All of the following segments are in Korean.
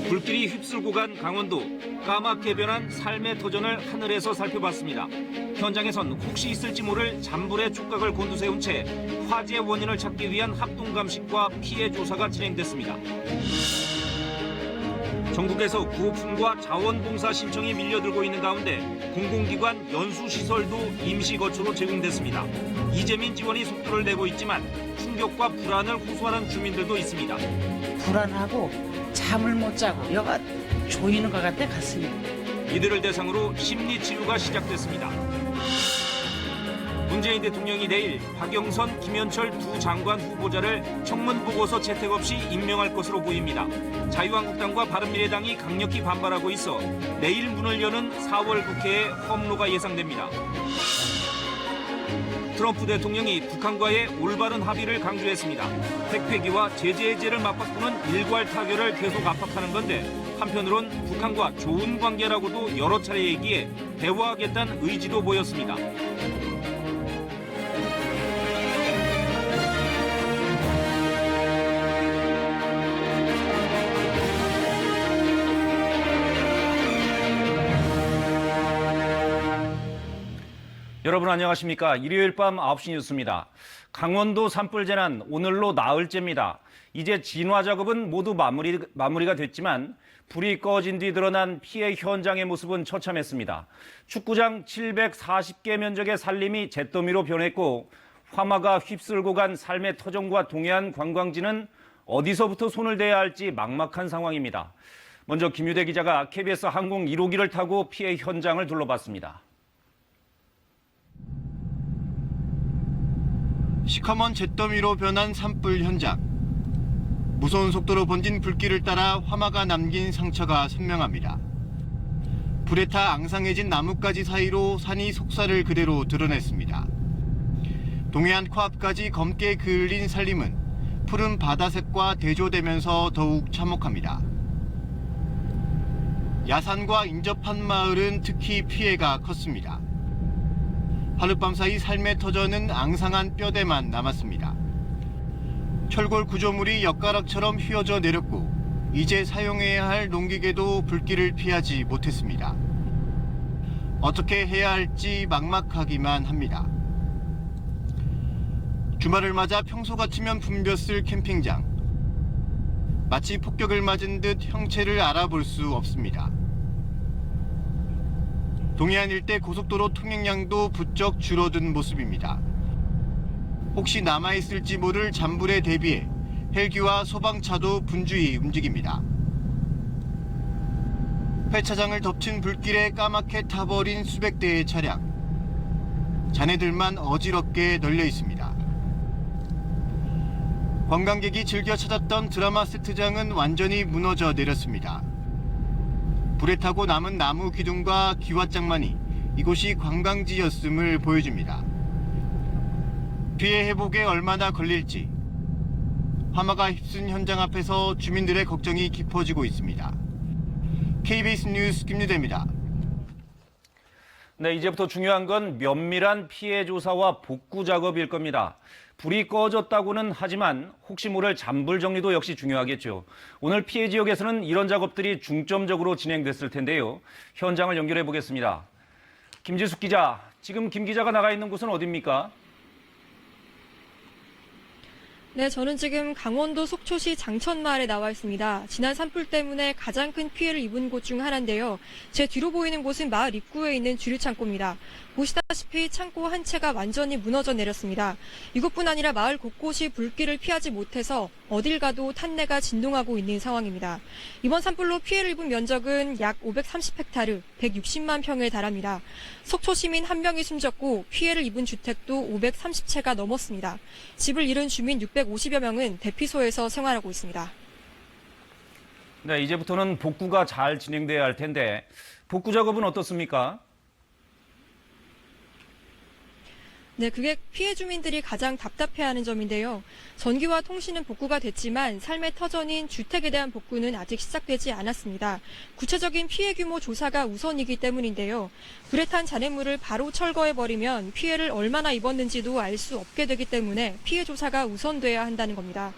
불길이 휩쓸고 간 강원도. 까맣게 변한 삶의 터전을 하늘에서 살펴봤습니다. 현장에선 혹시 있을지 모를 잔불의 촉각을 곤두세운 채 화재의 원인을 찾기 위한 합동 감식과 피해 조사가 진행됐습니다. 전국에서 구호품과 자원봉사 신청이 밀려들고 있는 가운데 공공기관 연수시설도 임시거처로 제공됐습니다. 이재민 지원이 속도를 내고 있지만 충격과 불안을 호소하는 주민들도 있습니다. 불안하고 잠을 못 자고 여가 조이는 것 같아 가슴이. 이들을 대상으로 심리치유가 시작됐습니다. 문재인 대통령이 내일 박영선, 김현철 두 장관 후보자를 청문보고서 채택 없이 임명할 것으로 보입니다. 자유한국당과 바른미래당이 강력히 반발하고 있어 내일 문을 여는 4월 국회에 험로가 예상됩니다. 트럼프 대통령이 북한과의 올바른 합의를 강조했습니다. 핵폐기와 제재 해제를 맞바꾸는 일괄 타결을 계속 압박하는 건데 한편으론 북한과 좋은 관계라고도 여러 차례 얘기해 대화하겠다는 의지도 보였습니다. 여러분 안녕하십니까. 일요일 밤 9시 뉴스입니다. 강원도 산불 재난 오늘로 나흘째입니다. 이제 진화 작업은 모두 마무리가 됐지만 불이 꺼진 뒤 드러난 피해 현장의 모습은 처참했습니다. 축구장 740개 면적의 산림이 잿더미로 변했고 화마가 휩쓸고 간 삶의 터전과 동해안 관광지는 어디서부터 손을 대야 할지 막막한 상황입니다. 먼저 김유대 기자가 KBS 항공 1호기를 타고 피해 현장을 둘러봤습니다. 시커먼 잿더미로 변한 산불 현장. 무서운 속도로 번진 불길을 따라 화마가 남긴 상처가 선명합니다. 불에 타 앙상해진 나뭇가지 사이로 산이 속살을 그대로 드러냈습니다. 동해안 코앞까지 검게 그을린 산림은 푸른 바다색과 대조되면서 더욱 참혹합니다. 야산과 인접한 마을은 특히 피해가 컸습니다. 하룻밤 사이 삶의 터전은 앙상한 뼈대만 남았습니다. 철골 구조물이 엿가락처럼 휘어져 내렸고 이제 사용해야 할 농기계도 불길을 피하지 못했습니다. 어떻게 해야 할지 막막하기만 합니다. 주말을 맞아 평소 같으면 붐볐을 캠핑장. 마치 폭격을 맞은 듯 형체를 알아볼 수 없습니다. 동해안 일대 고속도로 통행량도 부쩍 줄어든 모습입니다. 혹시 남아있을지 모를 잔불에 대비해 헬기와 소방차도 분주히 움직입니다. 회차장을 덮친 불길에 까맣게 타버린 수백 대의 차량. 잔해들만 어지럽게 널려 있습니다. 관광객이 즐겨 찾았던 드라마 세트장은 완전히 무너져 내렸습니다. 불에 타고 남은 나무 기둥과 기와장만이 이곳이 관광지였음을 보여줍니다. 피해 회복에 얼마나 걸릴지 화마가 휩쓴 현장 앞에서 주민들의 걱정이 깊어지고 있습니다. KBS 뉴스 김유대입니다. 네, 이제부터 중요한 건 면밀한 피해 조사와 복구 작업일 겁니다. 불이 꺼졌다고는 하지만 혹시 모를 잔불 정리도 역시 중요하겠죠. 오늘 피해 지역에서는 이런 작업들이 중점적으로 진행됐을 텐데요. 현장을 연결해 보겠습니다. 김지숙 기자, 지금 김 기자가 나가 있는 곳은 어디입니까? 네, 저는 지금 강원도 속초시 장천마을에 나와 있습니다. 지난 산불 때문에 가장 큰 피해를 입은 곳 중 하나인데요. 제 뒤로 보이는 곳은 마을 입구에 있는 주류창고입니다. 보시다시피 창고 한 채가 완전히 무너져 내렸습니다. 이것뿐 아니라 마을 곳곳이 불길을 피하지 못해서 어딜 가도 탄내가 진동하고 있는 상황입니다. 이번 산불로 피해를 입은 면적은 약 530헥타르, 160만 평에 달합니다. 속초 시민 1명이 숨졌고 피해를 입은 주택도 530채가 넘었습니다. 집을 잃은 주민 650여 명은 대피소에서 생활하고 있습니다. 네, 이제부터는 복구가 잘 진행돼야 할 텐데 복구 작업은 어떻습니까? 네, 그게 피해 주민들이 가장 답답해하는 점인데요. 전기와 통신은 복구가 됐지만 삶의 터전인 주택에 대한 복구는 아직 시작되지 않았습니다. 구체적인 피해 규모 조사가 우선이기 때문인데요. 불에 탄 잔해물을 바로 철거해버리면 피해를 얼마나 입었는지도 알 수 없게 되기 때문에 피해 조사가 우선돼야 한다는 겁니다.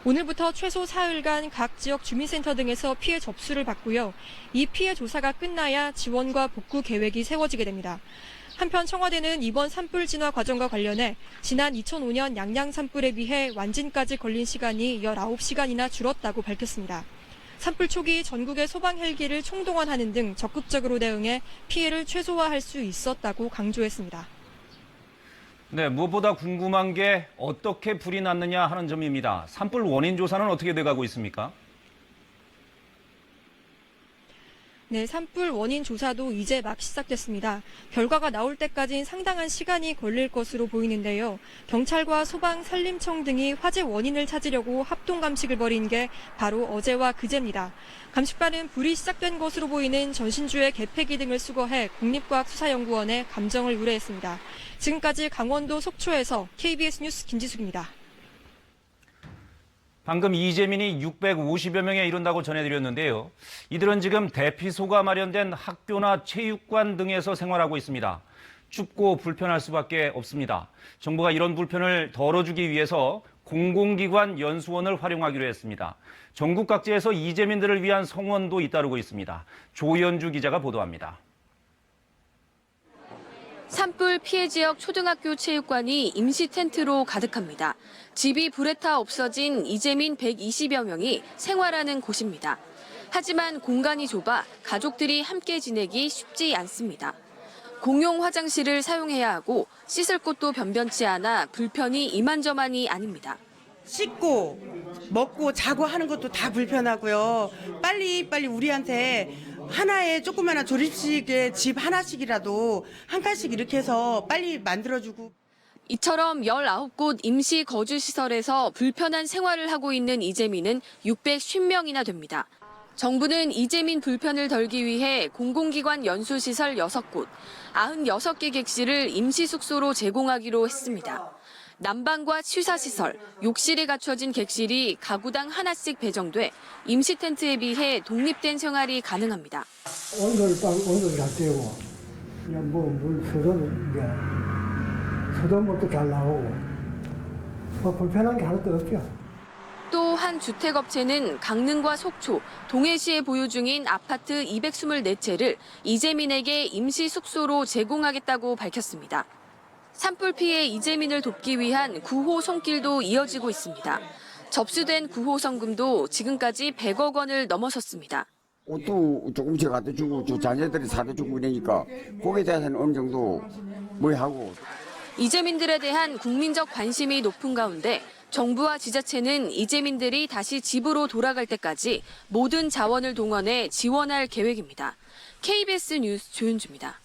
오늘부터 최소 사흘간 각 지역 주민센터 등에서 피해 접수를 받고요. 이 피해 조사가 끝나야 지원과 복구 계획이 세워지게 됩니다. 한편 청와대는 이번 산불 진화 과정과 관련해 지난 2005년 양양 산불에 비해 완진까지 걸린 시간이 19시간이나 줄었다고 밝혔습니다. 산불 초기 전국의 소방 헬기를 총동원하는 등 적극적으로 대응해 피해를 최소화할 수 있었다고 강조했습니다. 네, 무엇보다 궁금한 게 어떻게 불이 났느냐 하는 점입니다. 산불 원인 조사는 어떻게 돼가고 있습니까? 네, 산불 원인 조사도 이제 막 시작됐습니다. 결과가 나올 때까지는 상당한 시간이 걸릴 것으로 보이는데요. 경찰과 소방, 산림청 등이 화재 원인을 찾으려고 합동 감식을 벌인 게 바로 어제와 그제입니다. 감식반은 불이 시작된 것으로 보이는 전신주의 개폐기 등을 수거해 국립과학수사연구원에 감정을 의뢰했습니다. 지금까지 강원도 속초에서 KBS 뉴스 김지숙입니다. 방금 이재민이 650여 명에 이른다고 전해드렸는데요. 이들은 지금 대피소가 마련된 학교나 체육관 등에서 생활하고 있습니다. 춥고 불편할 수밖에 없습니다. 정부가 이런 불편을 덜어주기 위해서 공공기관 연수원을 활용하기로 했습니다. 전국 각지에서 이재민들을 위한 성원도 잇따르고 있습니다. 조연주 기자가 보도합니다. 산불 피해 지역 초등학교 체육관이 임시 텐트로 가득합니다. 집이 불에 타 없어진 이재민 120여 명이 생활하는 곳입니다. 하지만 공간이 좁아 가족들이 함께 지내기 쉽지 않습니다. 공용 화장실을 사용해야 하고 씻을 곳도 변변치 않아 불편이 이만저만이 아닙니다. 씻고 먹고 자고 하는 것도 다 불편하고요. 빨리 우리한테 하나의 조그마한 조립식의 집 하나씩이라도 한 칸씩 이렇게 해서 빨리 만들어주고. 이처럼 19곳 임시 거주시설에서 불편한 생활을 하고 있는 이재민은 650명이나 됩니다. 정부는 이재민 불편을 덜기 위해 공공기관 연수시설 6곳, 96개 객실을 임시숙소로 제공하기로 했습니다. 난방과 취사시설, 욕실이 갖춰진 객실이 가구당 하나씩 배정돼 임시 텐트에 비해 독립된 생활이 가능합니다. 온도를 잘 떼고, 그냥 물 수돗물도 잘 나오고, 불편한 게 하나도 없죠. 또 한 주택업체는 강릉과 속초, 동해시에 보유 중인 아파트 224채를 이재민에게 임시 숙소로 제공하겠다고 밝혔습니다. 산불 피해 이재민을 돕기 위한 구호 손길도 이어지고 있습니다. 접수된 구호 성금도 지금까지 100억 원을 넘어섰습니다. 옷도 조금씩 갖다 주고 저 자녀들이 사다 주고 이러니까 거기에 대해서는 어느 정도 뭐 하고. 이재민들에 대한 국민적 관심이 높은 가운데 정부와 지자체는 이재민들이 다시 집으로 돌아갈 때까지 모든 자원을 동원해 지원할 계획입니다. KBS 뉴스 조윤주입니다.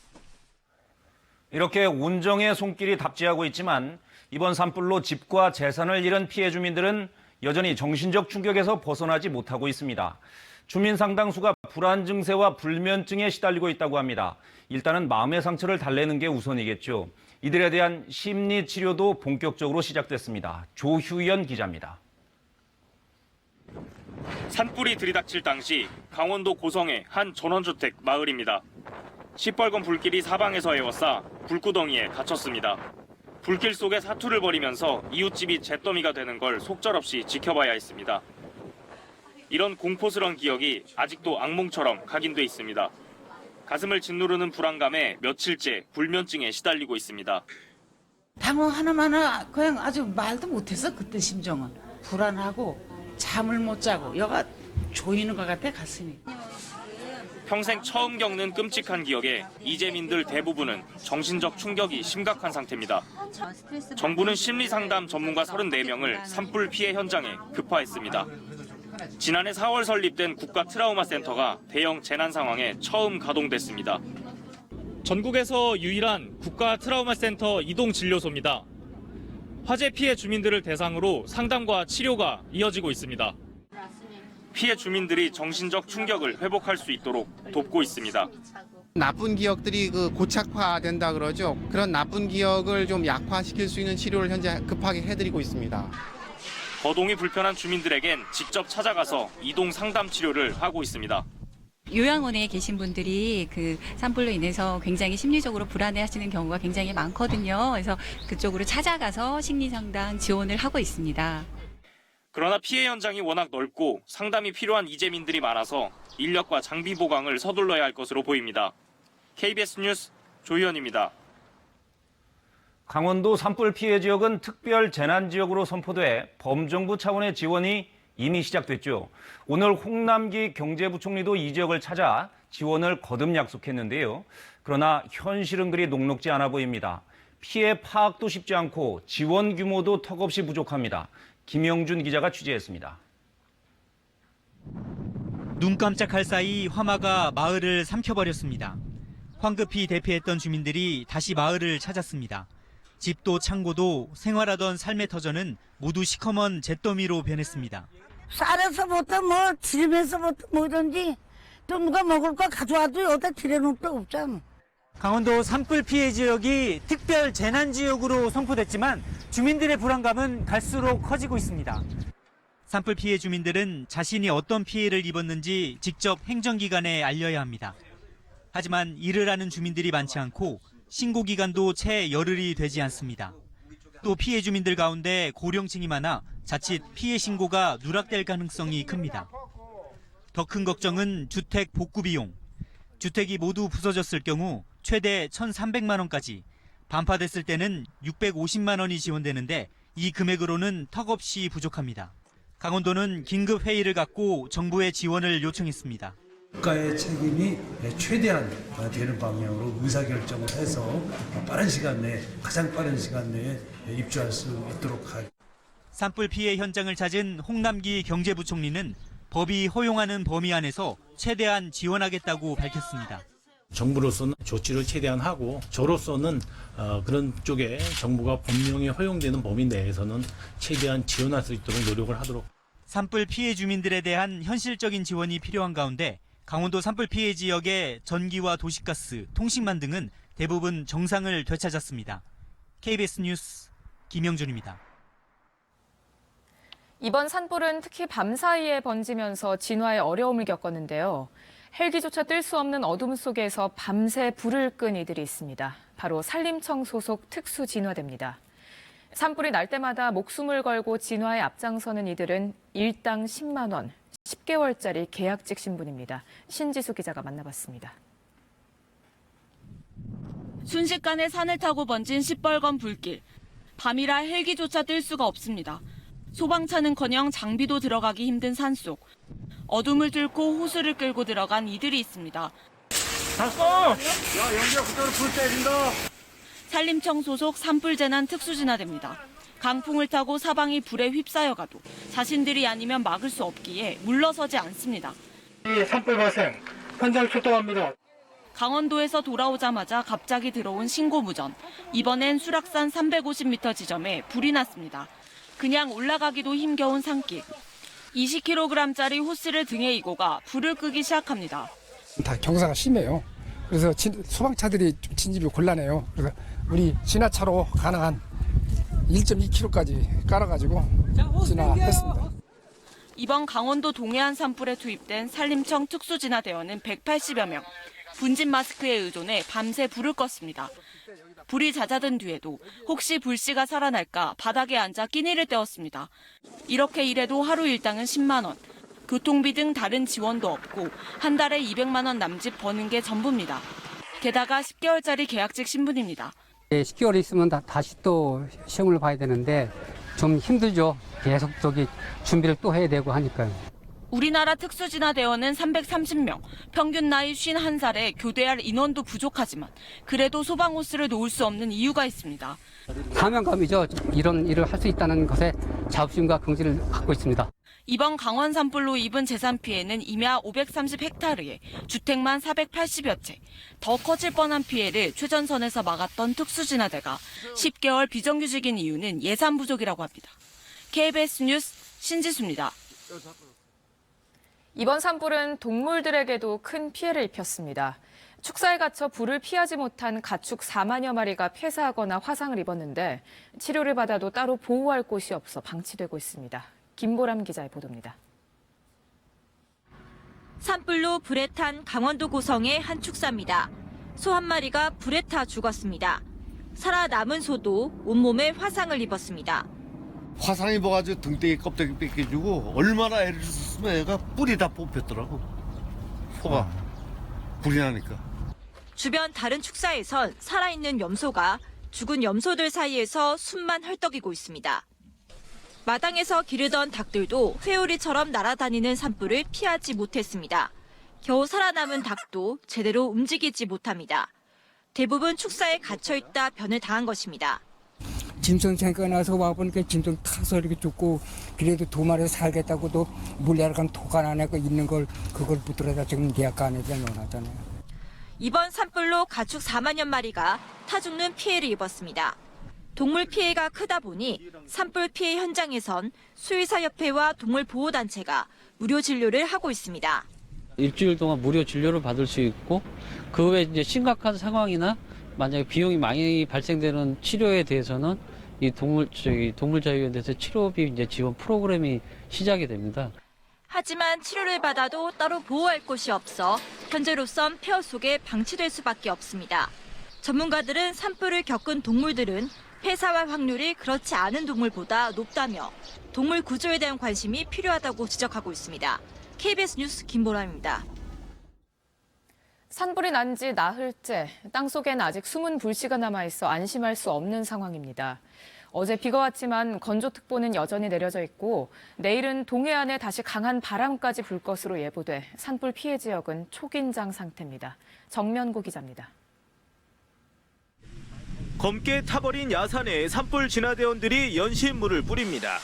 이렇게 온정의 손길이 답지하고 있지만 이번 산불로 집과 재산을 잃은 피해 주민들은 여전히 정신적 충격에서 벗어나지 못하고 있습니다. 주민 상당수가 불안 증세와 불면증에 시달리고 있다고 합니다. 일단은 마음의 상처를 달래는 게 우선이겠죠. 이들에 대한 심리 치료도 본격적으로 시작됐습니다. 조휴연 기자입니다. 산불이 들이닥칠 당시 강원도 고성의 한 전원주택 마을입니다. 시뻘건 불길이 사방에서 에워싸 불구덩이에 갇혔습니다. 불길 속에 사투를 벌이면서 이웃집이 잿더미가 되는 걸 속절없이 지켜봐야 했습니다. 이런 공포스러운 기억이 아직도 악몽처럼 각인돼 있습니다. 가슴을 짓누르는 불안감에 며칠째 불면증에 시달리고 있습니다. 당황 하나마나 그냥 아주 말도 못해서 그때 심정은 불안하고 잠을 못 자고 여가 조이는 것 같아 가슴이. 평생 처음 겪는 끔찍한 기억에 이재민들 대부분은 정신적 충격이 심각한 상태입니다. 정부는 심리상담 전문가 34명을 산불 피해 현장에 급파했습니다. 지난해 4월 설립된 국가 트라우마 센터가 대형 재난 상황에 처음 가동됐습니다. 전국에서 유일한 국가 트라우마 센터 이동 진료소입니다. 화재 피해 주민들을 대상으로 상담과 치료가 이어지고 있습니다. 피해 주민들이 정신적 충격을 회복할 수 있도록 돕고 있습니다. 나쁜 기억들이 고착화된다 그러죠. 그런 나쁜 기억을 좀 약화시킬 수 있는 치료를 현재 급하게 해드리고 있습니다. 거동이 불편한 주민들에겐 직접 찾아가서 이동 상담 치료를 하고 있습니다. 요양원에 계신 분들이 그 산불로 인해서 굉장히 심리적으로 불안해하시는 경우가 굉장히 많거든요. 그래서 그쪽으로 찾아가서 심리 상담 지원을 하고 있습니다. 그러나 피해 현장이 워낙 넓고 상담이 필요한 이재민들이 많아서 인력과 장비 보강을 서둘러야 할 것으로 보입니다. KBS 뉴스 조희연입니다. 강원도 산불 피해 지역은 특별 재난 지역으로 선포돼 범정부 차원의 지원이 이미 시작됐죠. 오늘 홍남기 경제부총리도 이 지역을 찾아 지원을 거듭 약속했는데요. 그러나 현실은 그리 녹록지 않아 보입니다. 피해 파악도 쉽지 않고 지원 규모도 턱없이 부족합니다. 김영준 기자가 취재했습니다. 눈 깜짝할 사이 화마가 마을을 삼켜버렸습니다. 황급히 대피했던 주민들이 다시 마을을 찾았습니다. 집도 창고도 생활하던 삶의 터전은 모두 시커먼 잿더미로 변했습니다. 쌀에서부터 뭐 집에서부터 뭐든지 또 누가 먹을 거 가져와도 여기다 들여놓을 데 없잖아. 강원도 산불 피해 지역이 특별 재난 지역으로 선포됐지만 주민들의 불안감은 갈수록 커지고 있습니다. 산불 피해 주민들은 자신이 어떤 피해를 입었는지 직접 행정기관에 알려야 합니다. 하지만 일을 하는 주민들이 많지 않고 신고 기간도 채 열흘이 되지 않습니다. 또 피해 주민들 가운데 고령층이 많아 자칫 피해 신고가 누락될 가능성이 큽니다. 더 큰 걱정은 주택 복구 비용. 주택이 모두 부서졌을 경우 최대 1,300만 원까지, 반파됐을 때는 650만 원이 지원되는데 이 금액으로는 턱없이 부족합니다. 강원도는 긴급 회의를 갖고 정부의 지원을 요청했습니다. 국가의 책임이 최대한 되는 방향으로 의사결정을 해서 빠른 시간 내에, 가장 빠른 시간 내에 입주할 수 있도록 하겠습니다. 산불 피해 현장을 찾은 홍남기 경제부총리는 법이 허용하는 범위 안에서 최대한 지원하겠다고 밝혔습니다. 정부로서는 조치를 최대한 하고 저로서는 그런 쪽에 정부가 법령에 허용되는 범위 내에서는 최대한 지원할 수 있도록 노력을 하도록. 산불 피해 주민들에 대한 현실적인 지원이 필요한 가운데 강원도 산불 피해 지역의 전기와 도시가스, 통신망 등은 대부분 정상을 되찾았습니다. KBS 뉴스 김영준입니다. 이번 산불은 특히 밤사이에 번지면서 진화에 어려움을 겪었는데요. 헬기조차 뜰 수 없는 어둠 속에서 밤새 불을 끈 이들이 있습니다. 바로 산림청 소속 특수진화대입니다. 산불이 날 때마다 목숨을 걸고 진화에 앞장서는 이들은 일당 10만 원, 10개월짜리 계약직 신분입니다. 신지수 기자가 만나봤습니다. 순식간에 산을 타고 번진 시뻘건 불길. 밤이라 헬기조차 뜰 수가 없습니다. 소방차는커녕 장비도 들어가기 힘든 산속. 어둠을 뚫고 호수를 끌고 들어간 이들이 있습니다. 갔어! 야, 연기야, 그대로 불 때린다! 산림청 소속 산불재난 특수진화대입니다. 강풍을 타고 사방이 불에 휩싸여가도 자신들이 아니면 막을 수 없기에 물러서지 않습니다. 이 산불 발생, 현장 출동합니다. 강원도에서 돌아오자마자 갑자기 들어온 신고무전. 이번엔 수락산 350m 지점에 불이 났습니다. 그냥 올라가기도 힘겨운 산길. 20kg짜리 호스를 등에 이고 가 불을 끄기 시작합니다. 다 경사가 심해요. 그래서 소방차들이 좀 진입이 곤란해요. 그래서 우리 진화차로 가능한 1.2km까지 깔아가지고 진화했습니다. 이번 강원도 동해안 산불에 투입된 산림청 특수진화대원은 180여 명. 분진 마스크에 의존해 밤새 불을 껐습니다. 불이 잦아든 뒤에도 혹시 불씨가 살아날까 바닥에 앉아 끼니를 때웠습니다. 이렇게 일해도 하루 일당은 10만 원. 교통비 등 다른 지원도 없고 한 달에 200만 원 남짓 버는 게 전부입니다. 게다가 10개월짜리 계약직 신분입니다. 10개월 있으면 다시 또 시험을 봐야 되는데 좀 힘들죠. 계속 준비를 또 해야 되고 하니까요. 우리나라 특수진화대원은 330명, 평균 나이 51살에 교대할 인원도 부족하지만 그래도 소방호스를 놓을 수 없는 이유가 있습니다. 사명감이죠. 이런 일을 할 수 있다는 것에 자부심과 긍지를 갖고 있습니다. 이번 강원 산불로 입은 재산 피해는 임야 530헥타르에 주택만 480여 채. 더 커질 뻔한 피해를 최전선에서 막았던 특수진화대가 10개월 비정규직인 이유는 예산 부족이라고 합니다. KBS 뉴스 신지수입니다. 이번 산불은 동물들에게도 큰 피해를 입혔습니다. 축사에 갇혀 불을 피하지 못한 가축 4만여 마리가 폐사하거나 화상을 입었는데 치료를 받아도 따로 보호할 곳이 없어 방치되고 있습니다. 김보람 기자의 보도입니다. 산불로 불에 탄 강원도 고성의 한 축사입니다. 소 한 마리가 불에 타 죽었습니다. 살아남은 소도 온몸에 화상을 입었습니다. 화상 입어가지고 등대기 껍데기 뺏겨주고 얼마나 애를 썼으면 애가 뿔이 다 뽑혔더라고. 소가 불이 나니까. 주변 다른 축사에선 살아있는 염소가 죽은 염소들 사이에서 숨만 헐떡이고 있습니다. 마당에서 기르던 닭들도 회오리처럼 날아다니는 산불을 피하지 못했습니다. 겨우 살아남은 닭도 제대로 움직이지 못합니다. 대부분 축사에 갇혀있다 변을 당한 것입니다. 짐승 생겨 나서 와보니까 짐승 타서 이렇게 죽고 그래도 2마리 살겠다고도 물레랑 도간 안에 있는 걸 그걸 붙들어다 지금 계약 안에다 넣어놨잖아요. 이번 산불로 가축 4만여 마리가 타죽는 피해를 입었습니다. 동물 피해가 크다 보니 산불 피해 현장에선 수의사협회와 동물보호단체가 무료 진료를 하고 있습니다. 일주일 동안 무료 진료를 받을 수 있고 그 외에 이제 심각한 상황이나 만약에 비용이 많이 발생되는 치료에 대해서는 이 동물자유연대에서 치료비 이제 지원 프로그램이 시작이 됩니다. 하지만 치료를 받아도 따로 보호할 곳이 없어 현재로선 폐허 속에 방치될 수밖에 없습니다. 전문가들은 산불을 겪은 동물들은 폐사할 확률이 그렇지 않은 동물보다 높다며 동물 구조에 대한 관심이 필요하다고 지적하고 있습니다. KBS 뉴스 김보람입니다. 산불이 난 지 나흘째, 땅속엔 아직 숨은 불씨가 남아있어 안심할 수 없는 상황입니다. 어제 비가 왔지만 건조특보는 여전히 내려져 있고 내일은 동해안에 다시 강한 바람까지 불 것으로 예보돼 산불 피해 지역은 초긴장 상태입니다. 정면고 기자입니다. 검게 타버린 야산에 산불 진화대원들이 연신물을 뿌립니다.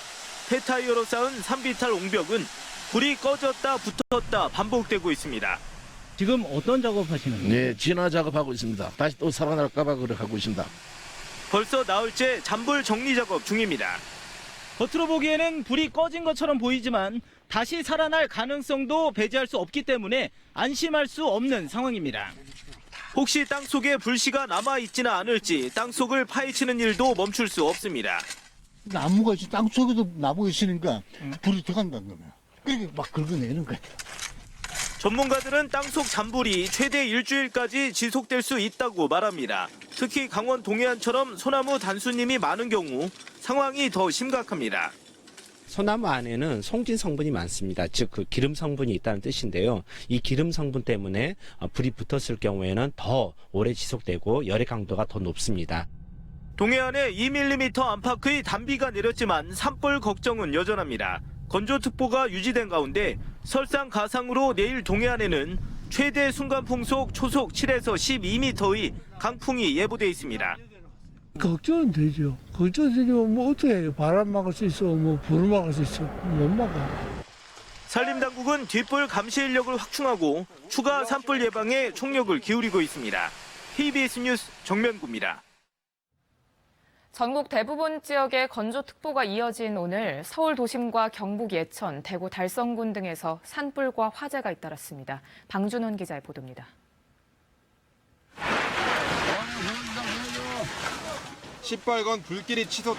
폐타이어로 쌓은 산비탈 옹벽은 불이 꺼졌다 붙었다 반복되고 있습니다. 지금 어떤 작업하시는 거예요? 네, 진화 작업하고 있습니다. 다시 또 살아날까봐 그래 하고 있습니다. 벌써 나흘째 잔불 정리 작업 중입니다. 겉으로 보기에는 불이 꺼진 것처럼 보이지만 다시 살아날 가능성도 배제할 수 없기 때문에 안심할 수 없는 상황입니다. 혹시 땅속에 불씨가 남아있지는 않을지 땅속을 파헤치는 일도 멈출 수 없습니다. 나무가 있어, 땅속에도 나무가 있으니까 불이 들어간다는 거예요. 그렇게 막 긁어내는 거예요. 전문가들은 땅속 잔불이 최대 일주일까지 지속될 수 있다고 말합니다. 특히 강원 동해안처럼 소나무 단수님이 많은 경우 상황이 더 심각합니다. 소나무 안에는 송진 성분이 많습니다. 즉 그 기름 성분이 있다는 뜻인데요. 이 기름 성분 때문에 불이 붙었을 경우에는 더 오래 지속되고 열의 강도가 더 높습니다. 동해안에 2mm 안팎의 단비가 내렸지만 산불 걱정은 여전합니다. 건조특보가 유지된 가운데 설상가상으로 내일 동해안에는 최대 순간풍속 초속 7에서 12m의 강풍이 예보돼 있습니다. 걱정은 되죠. 걱정되지만 뭐 어떻게 해요? 바람 막을 수 있어, 뭐 불 막을 수 있어, 못 막아. 산림당국은 뒷불 감시 인력을 확충하고 추가 산불 예방에 총력을 기울이고 있습니다. KBS 뉴스 정면구입니다. 전국 대부분 지역에 건조특보가 이어진 오늘 서울 도심과 경북 예천, 대구 달성군 등에서 산불과 화재가 잇따랐습니다. 방준원 기자의 보도입니다. 시뻘건 불길이 치솟고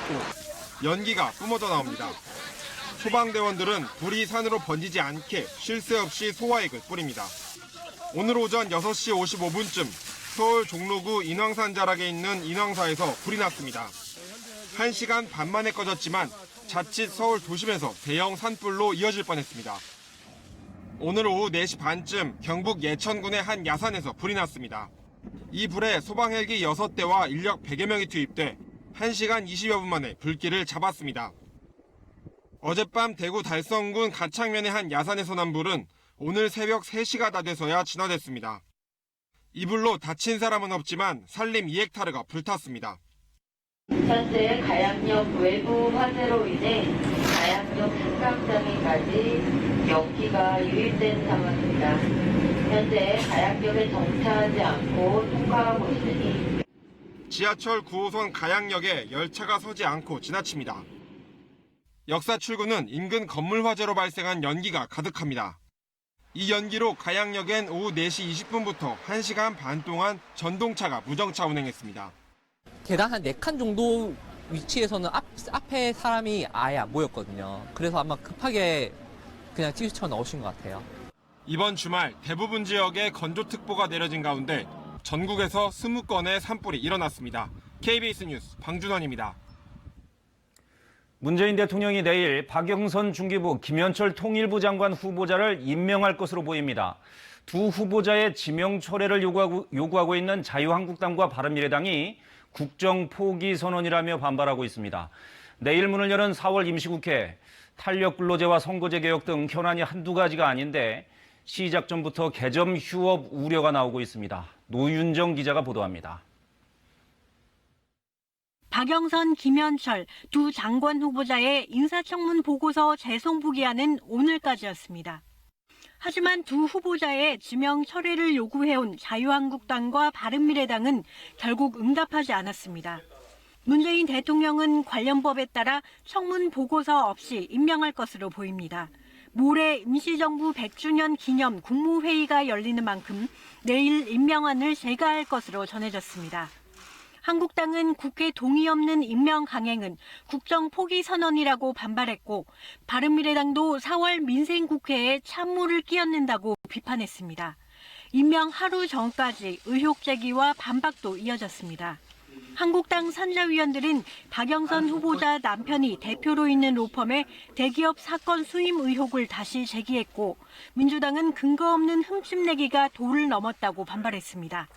연기가 뿜어져 나옵니다. 소방대원들은 불이 산으로 번지지 않게 쉴 새 없이 소화액을 뿌립니다. 오늘 오전 6시 55분쯤 서울 종로구 인왕산 자락에 있는 인왕사에서 불이 났습니다. 1시간 반 만에 꺼졌지만 자칫 서울 도심에서 대형 산불로 이어질 뻔했습니다. 오늘 오후 4시 반쯤 경북 예천군의 한 야산에서 불이 났습니다. 이 불에 소방 헬기 6대와 인력 100여 명이 투입돼 1시간 20여 분 만에 불길을 잡았습니다. 어젯밤 대구 달성군 가창면의 한 야산에서 난 불은 오늘 새벽 3시가 다 돼서야 진화됐습니다. 이 불로 다친 사람은 없지만 산림 2헥타르가 불탔습니다. 현재 가양역 외부 화재로 인해 가양역 승강장에까지 연기가 유입된 상황입니다. 현재 가양역에 정차하지 않고 통과하고 있으니 지하철 9호선 가양역에 열차가 서지 않고 지나칩니다. 역사 출구는 인근 건물 화재로 발생한 연기가 가득합니다. 이 연기로 가양역엔 오후 4시 20분부터 1시간 반 동안 전동차가 무정차 운행했습니다. 계단 한 4칸 정도 위치에서는 앞에 사람이 아예 안 보였거든요. 그래서 아마 급하게 그냥 티셔츠가 넣으신 것 같아요. 이번 주말 대부분 지역에 건조특보가 내려진 가운데 전국에서 20건의 산불이 일어났습니다. KBS 뉴스 방준원입니다. 문재인 대통령이 내일 박영선 중기부, 김현철 통일부 장관 후보자를 임명할 것으로 보입니다. 두 후보자의 지명 철회를 요구하고 있는 자유한국당과 바른미래당이 국정 포기 선언이라며 반발하고 있습니다. 내일 문을 여는 4월 임시국회, 탄력근로제와 선거제 개혁 등 현안이 한두 가지가 아닌데 시작 전부터 개점 휴업 우려가 나오고 있습니다. 노윤정 기자가 보도합니다. 박영선, 김현철 두 장관 후보자의 인사청문 보고서 재송 부기한은 오늘까지였습니다. 하지만 두 후보자의 지명 철회를 요구해온 자유한국당과 바른미래당은 결국 응답하지 않았습니다. 문재인 대통령은 관련 법에 따라 청문 보고서 없이 임명할 것으로 보입니다. 모레 임시정부 100주년 기념 국무회의가 열리는 만큼 내일 임명안을 제거할 것으로 전해졌습니다. 한국당은 국회 동의 없는 임명 강행은 국정 포기 선언이라고 반발했고 바른미래당도 4월 민생국회에 찬물을 끼얹는다고 비판했습니다. 임명 하루 전까지 의혹 제기와 반박도 이어졌습니다. 한국당 선대위원들은 박영선 후보자 남편이 대표로 있는 로펌의 대기업 사건 수임 의혹을 다시 제기했고 민주당은 근거 없는 흠집내기가 도를 넘었다고 반발했습니다.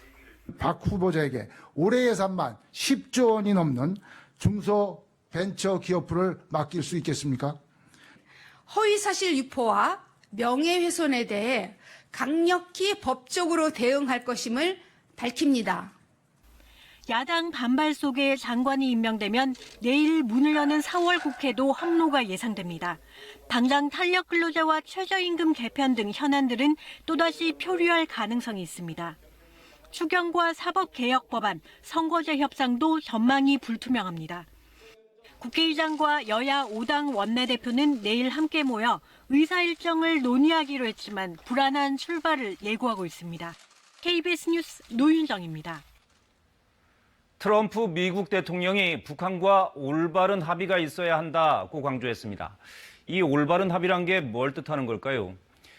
박 후보자에게 올해 예산만 10조 원이 넘는 중소벤처기업부를 맡길 수 있겠습니까? 허위사실 유포와 명예훼손에 대해 강력히 법적으로 대응할 것임을 밝힙니다. 야당 반발 속에 장관이 임명되면 내일 문을 여는 4월 국회도 합로가 예상됩니다. 당장 탄력근로제와 최저임금 개편 등 현안들은 또다시 표류할 가능성이 있습니다. 추경과 사법개혁법안, 선거제 협상도 전망이 불투명합니다. 국회의장과 여야 5당 원내대표는 내일 함께 모여 의사 일정을 논의하기로 했지만 불안한 출발을 예고하고 있습니다. KBS 뉴스 노윤정입니다. 트럼프 미국 대통령이 북한과 올바른 합의가 있어야 한다고 강조했습니다. 이 올바른 합의란 게 뭘 뜻하는 걸까요?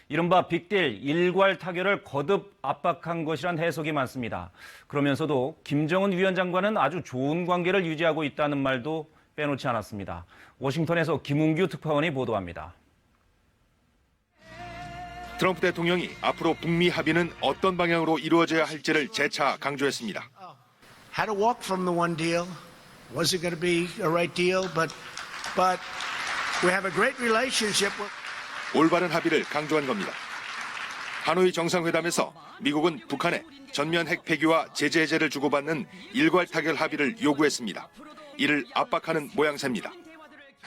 이른바 빅딜, 일괄 타결을 거듭 압박한 것이란 해석이 많습니다. 그러면서도 김정은 위원장과는 아주 좋은 관계를 유지하고 있다는 말도 빼놓지 않았습니다. 워싱턴에서 김웅규 특파원이 보도합니다. 트럼프 대통령이 앞으로 북미 합의는 어떤 방향으로 이루어져야 할지를 재차 강조했습니다. How to walk from the one deal? Was it going to be a right deal? But we have a great relationship with. 올바른 합의를 강조한 겁니다. 하노이 정상회담에서 미국은 북한에 전면 핵 폐기와 제재 해제를 주고받는 일괄 타결 합의를 요구했습니다. 이를 압박하는 모양새입니다.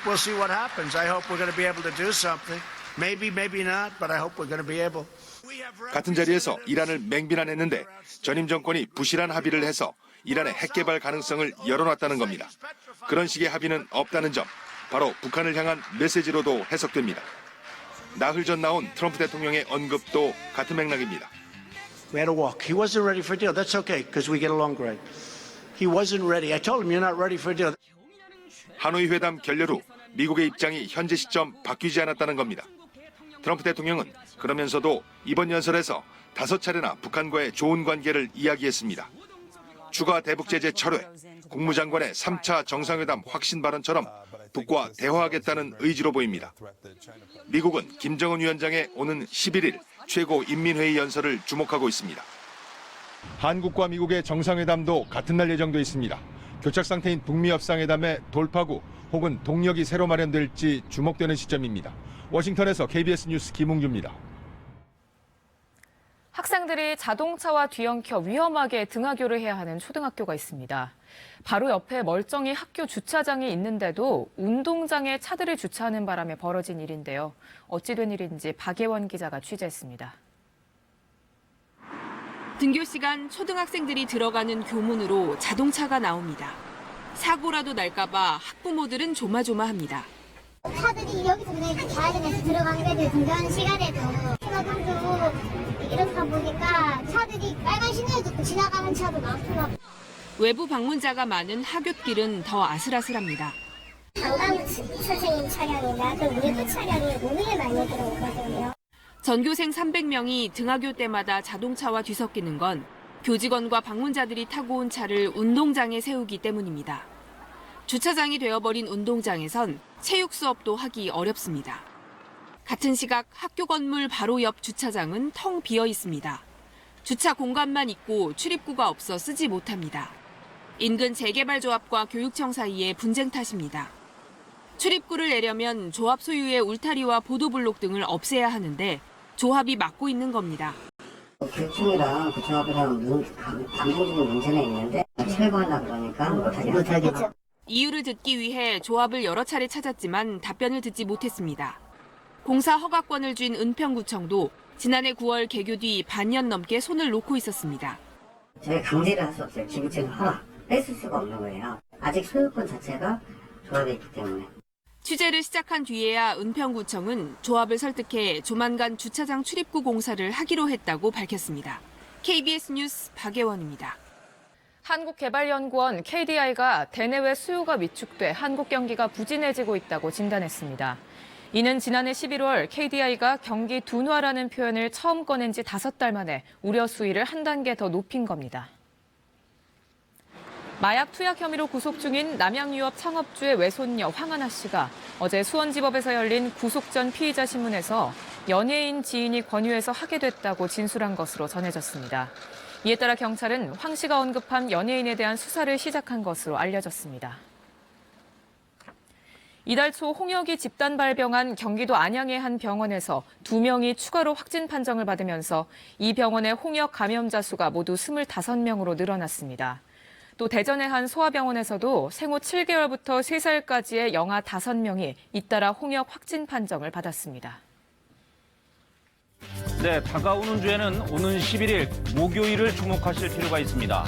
We'll see what happens. I hope we're going to be able to do something. Maybe, maybe not, but I hope we're going to be able. 같은 자리에서 이란을 맹비난했는데 전임 정권이 부실한 합의를 해서 이란의 핵 개발 가능성을 열어놨다는 겁니다. 그런 식의 합의는 없다는 점, 바로 북한을 향한 메시지로도 해석됩니다. 나흘 전 나온 트럼프 대통령의 언급도 같은 맥락입니다. We had to walk. He wasn't ready for a deal. That's okay, because we get along great. He wasn't ready. I told him you're not ready for a deal. 하노이 회담 결렬 후 미국의 입장이 현재 시점 바뀌지 않았다는 겁니다. 트럼프 대통령은 그러면서도 이번 연설에서 5차례나 북한과의 좋은 관계를 이야기했습니다. 추가 대북 제재 철회, 국무장관의 3차 정상회담 확신 발언처럼 북과 대화하겠다는 의지로 보입니다. 미국은 김정은 위원장의 오는 11일 최고인민회의 연설을 주목하고 있습니다. 한국과 미국의 정상회담도 같은 날 예정돼 있습니다. 교착 상태인 북미 협상회담의 돌파구 혹은 동력이 새로 마련될지 주목되는 시점입니다. 워싱턴에서 KBS 뉴스 김웅규입니다. 학생들이 자동차와 뒤엉켜 위험하게 등하교를 해야 하는 초등학교가 있습니다. 바로 옆에 멀쩡히 학교 주차장이 있는데도 운동장에 차들을 주차하는 바람에 벌어진 일인데요. 어찌 된 일인지 박예원 기자가 취재했습니다. 등교 시간 초등학생들이 들어가는 교문으로 자동차가 나옵니다. 사고라도 날까봐 학부모들은 조마조마합니다. 차들이 여기서 그냥 이렇게 좌회전해서 들어가는 애들 등교하는 시간에도 신호등도 이렇게 보니까 차들이 빨간 신호에도 지나가는 차도 많더라고요. 외부 방문자가 많은 하굣길은 더 아슬아슬합니다. 관광 선생님 차량이나 또 외부 차량이 오늘 많이 들어오거든요. 전교생 300명이 등하교 때마다 자동차와 뒤섞이는 건 교직원과 방문자들이 타고 온 차를 운동장에 세우기 때문입니다. 주차장이 되어버린 운동장에선 체육 수업도 하기 어렵습니다. 같은 시각 학교 건물 바로 옆 주차장은 텅 비어 있습니다. 주차 공간만 있고 출입구가 없어 쓰지 못합니다. 인근 재개발조합과 교육청 사이에 분쟁 탓입니다. 출입구를 내려면 조합 소유의 울타리와 보도블록 등을 없애야 하는데 조합이 막고 있는 겁니다. 교육청이랑 그 조합이랑 감정적인 문제는 있는데 철거하려고 그러니까 못하겠죠. 이유를 듣기 위해 조합을 여러 차례 찾았지만 답변을 듣지 못했습니다. 공사 허가권을 쥔 은평구청도 지난해 9월 개교 뒤 반년 넘게 손을 놓고 있었습니다. 저희가 강제를 할 수 없어요. 기부증 허가 뺏을 수가 없는 거예요. 아직 소유권 자체가 조합에 있기 때문에. 취재를 시작한 뒤에야 은평구청은 조합을 설득해 조만간 주차장 출입구 공사를 하기로 했다고 밝혔습니다. KBS 뉴스 박예원입니다. 한국개발연구원 KDI가 대내외 수요가 위축돼 한국 경기가 부진해지고 있다고 진단했습니다. 이는 지난해 11월 KDI가 경기 둔화라는 표현을 처음 꺼낸 지 5달 만에 우려 수위를 한 단계 더 높인 겁니다. 마약 투약 혐의로 구속 중인 남양유업 창업주의 외손녀 황하나 씨가 어제 수원지법에서 열린 구속 전 피의자 신문에서 연예인 지인이 권유해서 하게 됐다고 진술한 것으로 전해졌습니다. 이에 따라 경찰은 황 씨가 언급한 연예인에 대한 수사를 시작한 것으로 알려졌습니다. 이달 초 홍역이 집단 발병한 경기도 안양의 한 병원에서 2명이 추가로 확진 판정을 받으면서 이 병원의 홍역 감염자 수가 모두 25명으로 늘어났습니다. 또 대전의 한 소아병원에서도 생후 7개월부터 3살까지의 영아 5명이 잇따라 홍역 확진 판정을 받았습니다. 네, 다가오는 주에는 오는 11일 목요일을 주목하실 필요가 있습니다.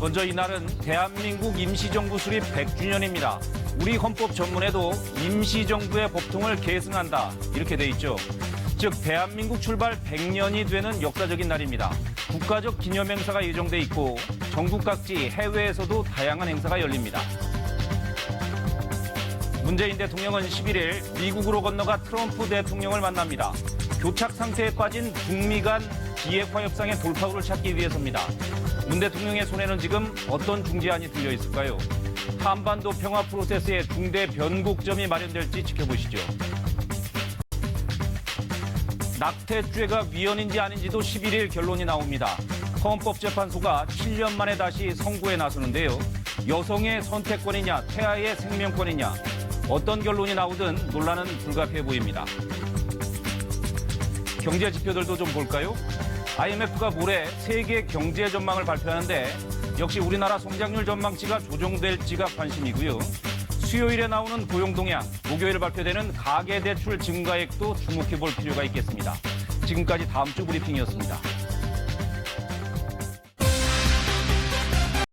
먼저 이날은 대한민국 임시정부 수립 100주년입니다. 우리 헌법 전문에도 임시정부의 법통을 계승한다 이렇게 돼 있죠. 즉 대한민국 출발 100년이 되는 역사적인 날입니다. 국가적 기념행사가 예정돼 있고 전국 각지 해외에서도 다양한 행사가 열립니다. 문재인 대통령은 11일 미국으로 건너가 트럼프 대통령을 만납니다. 교착 상태에 빠진 북미 간 비핵화 협상의 돌파구를 찾기 위해서입니다. 문 대통령의 손에는 지금 어떤 중재안이 들려 있을까요? 한반도 평화 프로세스의 중대 변곡점이 마련될지 지켜보시죠. 낙태죄가 위헌인지 아닌지도 11일 결론이 나옵니다. 헌법재판소가 7년 만에 다시 선고에 나서는데요. 여성의 선택권이냐, 태아의 생명권이냐, 어떤 결론이 나오든 논란은 불가피해 보입니다. 경제 지표들도 좀 볼까요? IMF가 모레 세계 경제 전망을 발표하는데 역시 우리나라 성장률 전망치가 조정될지가 관심이고요. 수요일에 나오는 고용 동향, 목요일 발표되는 가계대출 증가액도 주목해 볼 필요가 있겠습니다. 지금까지 다음 주 브리핑이었습니다.